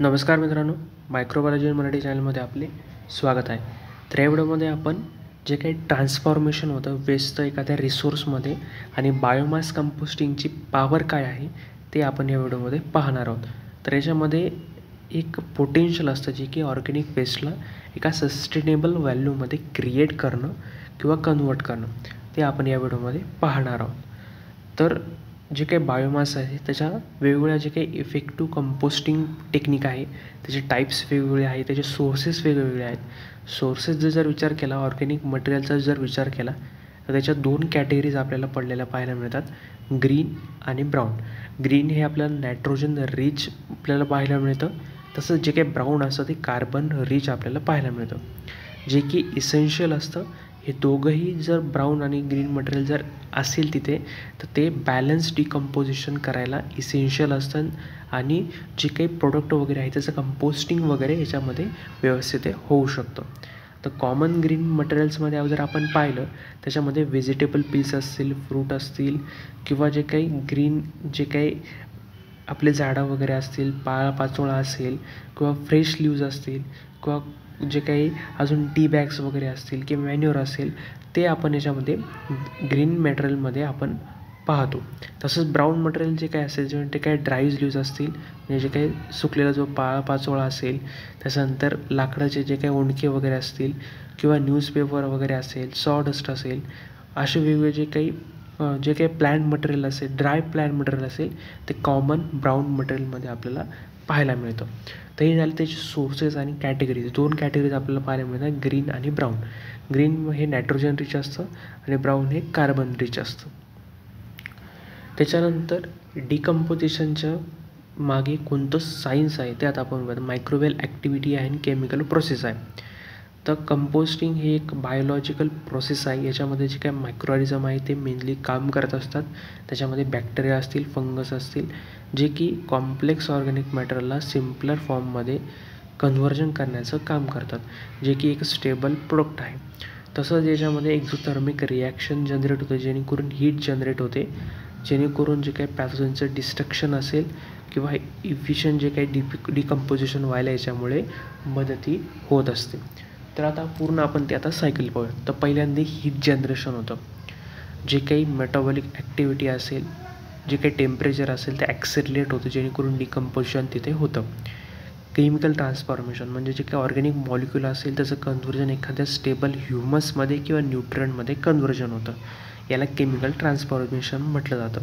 नमस्कार मित्रांनो, मायक्रोबायोलॉजी मराठी चॅनलमध्ये आपले स्वागत आहे. तर या व्हिडिओमध्ये आपण जे काही ट्रान्सफॉर्मेशन होतं वेस्ट एखाद्या रिसोर्समध्ये आणि बायोमास कंपोस्टिंगची पॉवर काय आहे ते आपण या व्हिडिओमध्ये पाहणार आहोत. तर याच्यामध्ये एक पोटेन्शियल असतं जे की ऑर्गॅनिक वेस्टला एका सस्टेनेबल व्हॅल्यूमध्ये क्रिएट करणं किंवा कन्वर्ट करणं ते आपण या व्हिडिओमध्ये पाहणार आहोत. तर जे काही बायोमास आहे त्याच्या वेगवेगळ्या जे काही इफेक्टिव्ह कंपोस्टिंग टेक्निक आहे त्याचे टाईप्स वेगवेगळे आहेत, त्याचे सोर्सेस वेगवेगळे आहेत. सोर्सेसचा जर विचार केला, ऑर्गॅनिक मटेरियलचा जर विचार केला तर त्याच्या दोन कॅटेगरीज आपल्याला पडलेल्या पाहायला मिळतात, ग्रीन आणि ब्राऊन. ग्रीन हे आपल्याला नायट्रोजन रिच आपल्याला पाहायला मिळतं, तसंच जे काही ब्राऊन असतं ते कार्बन रिच आपल्याला पाहायला मिळतं, जे की इसेन्शियल असतं. हे दोघंही जर ब्राऊन आणि ग्रीन मटेरियल जर असेल तिथे तर ते बॅलन्स डिकम्पोजिशन करायला इसेन्शियल असतं आणि जे काही प्रोडक्ट वगैरे आहे त्याचं कंपोस्टिंग वगैरे याच्यामध्ये व्यवस्थित होऊ शकतं. तर कॉमन ग्रीन मटेरियल्समध्ये जर आपण पाहिलं त्याच्यामध्ये व्हेजिटेबल पील्स असतील, फ्रूट असतील किंवा जे काही ग्रीन जे काही आपले झाडं वगैरे असतील, पाचोळा असेल किंवा फ्रेश लीव्ज असतील किंवा जे काही अजून टी बॅग्स वगैरे असतील किंवा मॅन्युअर असेल ते आपण याच्यामध्ये ग्रीन मटेरियलमध्ये आपण पाहतो. तसंच ब्राऊन मटेरियल जे काही असेल जे ते काही ड्राईज लीव्ज असतील, म्हणजे जे काही सुकलेला जो पाचोळा असेल, त्याच्यानंतर लाकडाचे जे काही ओंडके वगैरे असतील किंवा न्यूजपेपर वगैरे असेल, सॉडस्ट असेल, असे वेगवेगळे जे काही प्लॅन्ट मटेरियल असेल, ड्राय प्लॅन्ट मटेरियल असेल ते कॉमन ब्राऊन मटेरियलमध्ये आपल्याला पाहायला मिळतं. तर हे झाले त्याचे सोर्सेस आणि कॅटेगरीज. दोन कॅटेगरीज आपल्याला पाहायला मिळतात, ग्रीन आणि ब्राऊन. ग्रीन हे नायट्रोजन रिच असतं आणि ब्राऊन हे कार्बन रिच असतं. त्याच्यानंतर डिकम्पोजिशनच्या मागे कोणतं सायन्स आहे त्यात आपण बघतो, मायक्रोवेल ॲक्टिव्हिटी आहे आणि केमिकल प्रोसेस आहे. तर कंपोस्टिंग ही एक बायोलॉजिकल प्रोसेस आहे. याच्यामध्ये जे काही मायक्रोऑर्गॅनिझम आहे ते मेनली काम करत असतात. त्याच्यामध्ये बॅक्टेरिया असतील, फंगस असतील, जे की कॉम्प्लेक्स ऑर्गॅनिक मॅटरला सिम्पलर फॉर्ममध्ये कन्व्हर्जन करण्याचं काम करतात, जे की एक स्टेबल प्रोडक्ट आहे. तसंच याच्यामध्ये एक्झोथर्मिक रिॲक्शन जनरेट होते, जेणेकरून हीट जनरेट होते, जेणेकरून जे काही पॅथोजनचं डिस्ट्रक्शन असेल किंवा इफिशियंट जे काही डिकम्पोजिशन व्हायला याच्यामुळे मदती होत असते. तर आता पूर्ण आपण ते आता सायकल पाहूया. तर पहिल्यांदा हीट जनरेशन होतं, जे काही मेटाबॉलिक ॲक्टिव्हिटी असेल, जे काही टेम्परेचर असेल ते ॲक्सेलरेट होतं, जेणेकरून डिकम्पोजिशन तिथे होतं. केमिकल ट्रान्सफॉर्मेशन म्हणजे जे काही ऑर्गॅनिक मॉलिक्यूल असेल त्याचं कन्व्हर्जन एखाद्या स्टेबल ह्युमसमध्ये किंवा न्यूट्रंटमध्ये कन्व्हर्जन होतं, याला केमिकल ट्रान्सफॉर्मेशन म्हटलं जातं.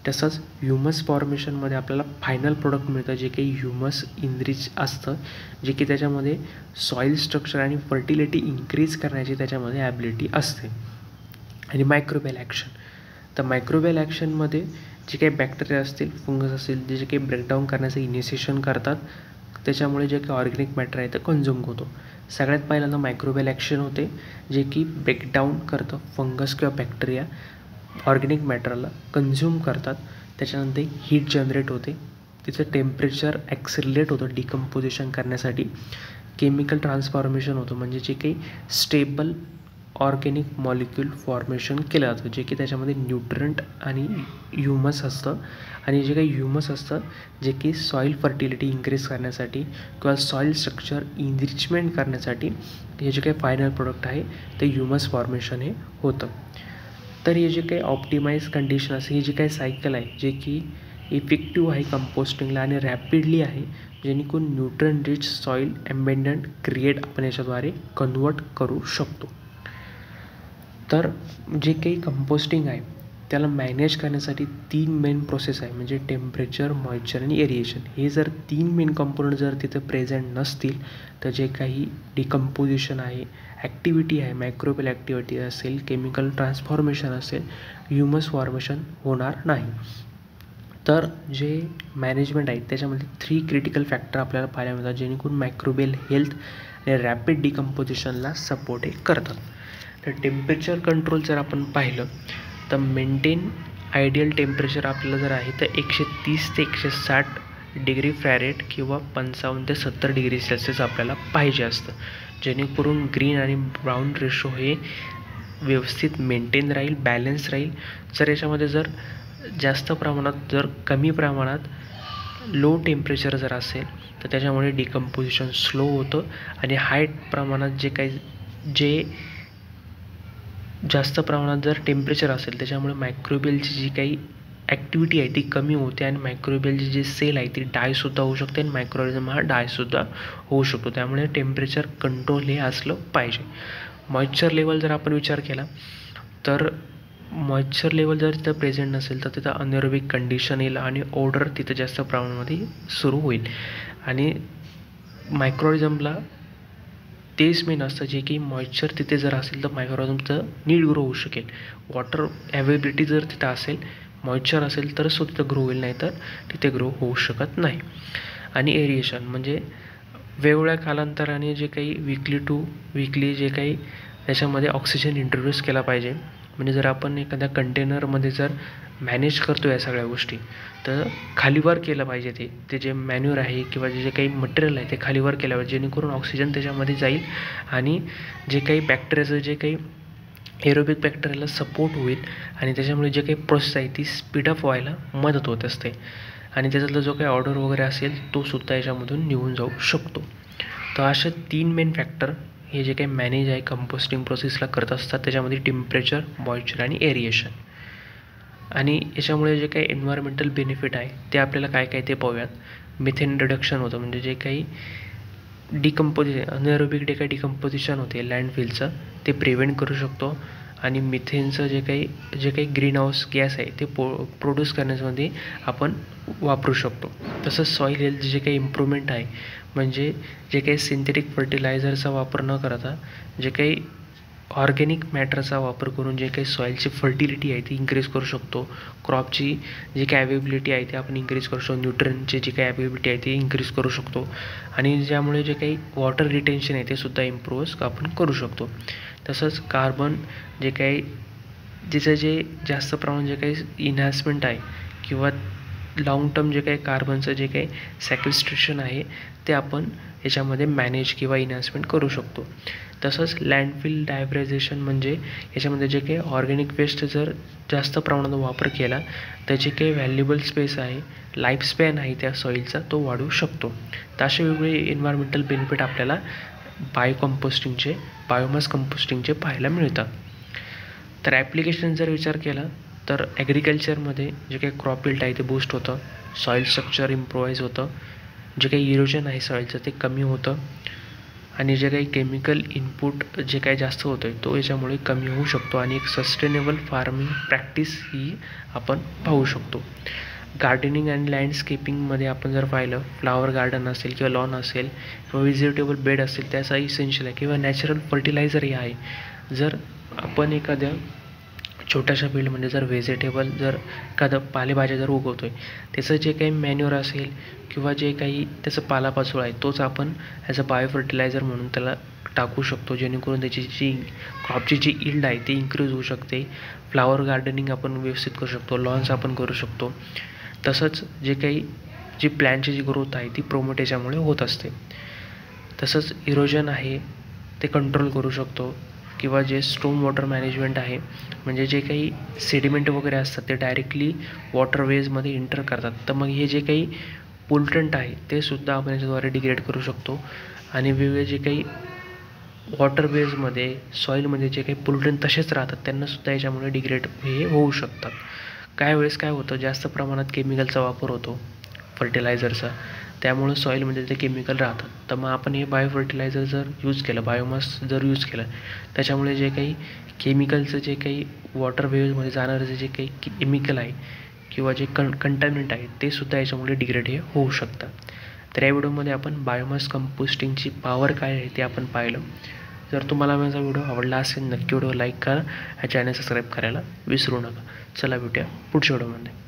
तसंच ह्युमस फॉर्मेशनमध्ये आपल्याला फायनल प्रोडक्ट मिळतं, जे काही ह्युमस इनरिच असतं, जे की त्याच्यामध्ये सॉईल स्ट्रक्चर आणि फर्टिलिटी इन्क्रीज करण्याची त्याच्यामध्ये ॲबिलिटी असते. आणि मायक्रोबेल ॲक्शन, तर मायक्रोबेल ॲक्शनमध्ये जे काही बॅक्टेरिया असतील, फंगस असतील, जे काही ब्रेकडाऊन करण्याचं इनिशिएशन करतात, त्याच्यामुळे जे काही ऑर्गॅनिक मॅटर आहे ते कन्झ्युम होतो. सगळ्यात पहिल्यांदा मायक्रोबेल ॲक्शन होते, जे की ब्रेकडाऊन करतं फंगस किंवा बॅक्टेरिया, ऑर्गॅनिक मॅटरला कन्झ्युम करतात. त्याच्यानंतर हीट जनरेट होते, तिचं टेम्परेचर ॲक्सेलरेट होतं डिकम्पोजिशन करण्यासाठी. केमिकल ट्रान्सफॉर्मेशन होतं, म्हणजे जे काही स्टेबल ऑर्गॅनिक मॉलिक्यूल फॉर्मेशन केलं जातं, जे की त्याच्यामध्ये न्यूट्रंट आणि ह्युमस असतं. आणि जे काही ह्युमस असतं जे की सॉईल फर्टिलिटी इन्क्रीज करण्यासाठी किंवा सॉईल स्ट्रक्चर इनरिचमेंट करण्यासाठी हे जे काही फायनल प्रोडक्ट आहे ते ह्युमस फॉर्मेशन हे होतं. तर हे जे काही ऑप्टिमाइज कंडिशन असेल, ही जी काही सायकल आहे जे की इफेक्टिव्ह आहे कंपोस्टिंगला आणि रॅपिडली आहे, जेणेकरून nutrient rich soil abundant create आपण याच्याद्वारे कन्वर्ट करू शकतो. तर जे काही कंपोस्टिंग आहे त्याला मॅनेज करण्यासाठी 3 मेन प्रोसेस आहे, म्हणजे टेम्परेचर, मॉइश्चर आणि एरिएशन. हे जर 3 मेन कंपोनंट जर तिथं प्रेझेंट नसतील तर जे काही डिकम्पोजिशन आहे, ॲक्टिव्हिटी आहे, मायक्रोबेल ॲक्टिव्हिटी असेल, केमिकल ट्रान्सफॉर्मेशन असेल, ह्युमस फॉर्मेशन होणार नाही. तर जे मॅनेजमेंट आहे त्याच्यामध्ये 3 क्रिटिकल फॅक्टर आपल्याला पाहायला मिळतात, जेणेकरून मायक्रोबेल हेल्थ आणि रॅपिड डिकम्पोजिशनला सपोर्ट करतात. तर टेम्परेचर कंट्रोल जर आपण पाहिलं तर मेंटेन आयडियल टेम्परेचर आपल्याला जर आहे तर 130 ते 160 डिग्री फॅरेट किंवा 55 ते 70 डिग्री सेल्सिअस आपल्याला पाहिजे असतं, जेणेकरून ग्रीन आणि ब्राऊन रेशो हे व्यवस्थित मेंटेन राहील, बॅलन्स राहील. जर याच्यामध्ये जर जास्त प्रमाणात जर कमी प्रमाणात लो टेम्परेचर जर असेल तर त्याच्यामुळे डिकम्पोजिशन स्लो होतं आणि हाय प्रमाणात जे जास्त प्रमाणात जर टेम्परेचर असेल त्याच्यामुळे मायक्रोबियलची जी काही ॲक्टिव्हिटी आहे ती कमी होते आणि मायक्रोबियलची जी सेल आहे ती डायसुद्धा होऊ शकते आणि मायक्रोऑर्गॅनिझम हा डायसुद्धा होऊ शकतो. त्यामुळे टेम्परेचर कंट्रोल हे असलं पाहिजे. मॉइश्चर लेवल जर आपण विचार केला तर मॉइश्चर लेवल जर तिथं प्रेझेंट नसेल तर तिथं अनएरोबिक कंडिशन येईल आणि ऑर्डर तिथं जास्त प्रमाणामध्ये सुरू होईल आणि मायक्रोऑर्गॅनिझमला तेच मेन असतं जे की मॉइश्चर तिथे जर असेल तर मायक्रोऑर्गॅनिझमचं नीट ग्रो होऊ शकेल. वॉटर अवेलेबिलिटी जर तिथं असेल, मॉइश्चर असेल तरच तो तिथं ग्रो होईल, नाही तर तिथे ग्रो होऊ शकत नाही. आणि एरिएशन म्हणजे वेगवेगळ्या कालांतराने जे काही वीकली जे काही त्याच्यामध्ये ऑक्सिजन इंट्रोड्यूस केला पाहिजे. म्हणजे जर आपण एखाद्या कंटेनरमध्ये जर मॅनेज करतो या सगळ्या गोष्टी तर खालीवर केलं पाहिजे. ते जे मॅन्युअर आहे किंवा जे काही मटेरियल आहे ते खालीवर केलं पाहिजे जेणेकरून ऑक्सिजन त्याच्यामध्ये जाईल आणि जे काही बॅक्टेरियाचं जे काही एरोबिक बॅक्टेरियाला सपोर्ट होईल आणि त्याच्यामुळे जे काही प्रोसेस आहे ती स्पीडअप व्हायला मदत होत असते आणि त्याच्यातला जो काही ऑर्डर वगैरे असेल तो सुद्धा याच्यामधून निघून जाऊ शकतो. तर अशा 3 मेन फॅक्टर हे जे काही मॅनेज आहे कंपोस्टिंग प्रोसेसला करत असतात त्याच्यामध्ये टेम्परेचर, मॉइश्चर आणि एरिएशन. आणि याच्यामुळे जे काही एन्व्हायरमेंटल बेनिफिट आहे ते आपल्याला काय काय ते पाहूयात. मिथेन रिडक्शन होतं म्हणजे जे काही अनएरोबिक जे काही डिकम्पोजिशन होते लँडफिलचं ते प्रिव्हेंट करू शकतो आणि मिथेनचं जे काही ग्रीन हाऊस गॅस आहे ते प्रोड्यूस करण्यामध्ये आपण वापरू शकतो. तसंच सॉईल हेल्थ जे काही इम्प्रूव्हमेंट आहे म्हणजे जे काही सिंथेटिक फर्टिलायझरचा वापर न करता जे काही ऑर्गॅनिक मॅटरचा वापर करून जे काही सॉईलची फर्टिलिटी आहे ती इन्क्रीज करू शकतो. क्रॉपची जी काही अवेबिलिटी आहे ती आपण इन्क्रीज करू शकतो. न्यूट्रियनची जी काही अवेबिलिटी आहे ती इन्क्रीज करू शकतो आणि ज्यामुळे जे काही वॉटर रिटेन्शन आहे ते सुद्धा इम्प्रूव्ह आपण करू शकतो. तसंच कार्बन जे काही जिचं जे जास्त प्रमाणात जे काही इन्हान्समेंट आहे किंवा लाँग टर्म जे काही कार्बनचं जे काही सॅक्रिस्ट्रेशन आहे ते आपण याच्यामध्ये मॅनेज किंवा इन्हान्समेंट करू शकतो. तसंच लँडफिल डायव्हर्जेशन म्हणजे याच्यामध्ये जे काही ऑर्गॅनिक वेस्ट जर जास्त प्रमाणात वापर केला तर जे काही व्हॅल्युएबल स्पेस आहे, लाईफ स्पॅन आहे त्या सॉईलचा तो वाढू शकतो. तर असे वेगवेगळे एन्व्हायरमेंटल बेनिफिट आपल्याला बायोमास कंपोस्टिंगचे पाहायला मिळतात. तर ॲप्लिकेशन जर विचार केला तर ॲग्रिकल्चरमध्ये जे काही क्रॉप यील्ड आहे ते बूस्ट होतं, सॉईल स्ट्रक्चर इम्प्रोवाईज होतं, जे काही इरोजन आहे सॉईलचं ते कमी होतं आणि जे काही केमिकल इनपुट जे काही जास्त होतं आहे तो याच्यामुळे कमी होऊ शकतो आणि एक सस्टेनेबल फार्मिंग प्रॅक्टिस ही आपण पाहू शकतो. गार्डनिंग आणि लँडस्केपिंगमध्ये आपण जर पाहिलं फ्लावर गार्डन असेल किंवा लॉन असेल किंवा व्हेजिटेबल बेड असेल त्याचा इसेन्शियल आहे किंवा नॅचरल फर्टिलायझर हे आहे. जर आपण एखाद्या छोट्याशा फील्डमध्ये जर व्हेजिटेबल जर एखादं पालेभाज्या जर उगवतो आहे त्याचं जे काही मॅन्युअर असेल किंवा जे काही त्याचं पालापाचोळा आहे तोच आपण ॲज अ बायो फर्टिलायझर म्हणून त्याला टाकू शकतो जेणेकरून त्याची जी क्रॉपची जी यील्ड आहे ती इन्क्रीज होऊ शकते. फ्लावर गार्डनिंग आपण व्यवस्थित करू शकतो, लॉन्स आपण करू शकतो. तसंच जी प्लॅनची जी ग्रोथ आहे ती प्रोमोट याच्यामुळे होत असते. तसंच इरोजन आहे ते कंट्रोल करू शकतो किंवा जे स्टोम वॉटर मॅनेजमेंट आहे म्हणजे जे काही सेडिमेंट वगैरे असतात ते डायरेक्टली वॉटरवेजमध्ये एंटर करतात. तर मग हे जे काही पोल्टंट आहे ते सुद्धा आपण याच्याद्वारे डिग्रेड करू शकतो आणि वेगवेगळे जे काही वॉटरवेजमध्ये सॉईलमध्ये जे काही पोल्टंट तसेच राहतात त्यांनासुद्धा याच्यामुळे डिग्रेड हे होऊ शकतात. काही वेळेस काय होतं जास्त प्रमाणात केमिकलचा वापर होतो फर्टिलायझरचा त्यामुळं सॉईलमध्ये ते केमिकल राहतात. तर मग आपण हे बायो फर्टिलायझर जर यूज केलं, बायोमास जर यूज केलं त्याच्यामुळे जे काही केमिकलचं जे काही वॉटरवेजमध्ये जाणारं जे काही केमिकल आहे किंवा जे कंटॅमिनंट आहे ते सुद्धा याच्यामुळे डिग्रेड हे होऊ शकतात. तर या व्हिडिओमध्ये आपण बायोमास कंपोस्टिंगची पॉवर काय आहे ते आपण पाहिलं. जर तुम्हाला माझा व्हिडिओ आवडला असेल नक्की व्हिडिओ लाईक करा, हा चॅनल सबस्क्राईब करायला विसरू नका. चला भेटूया पुढच्या व्हिडिओमध्ये.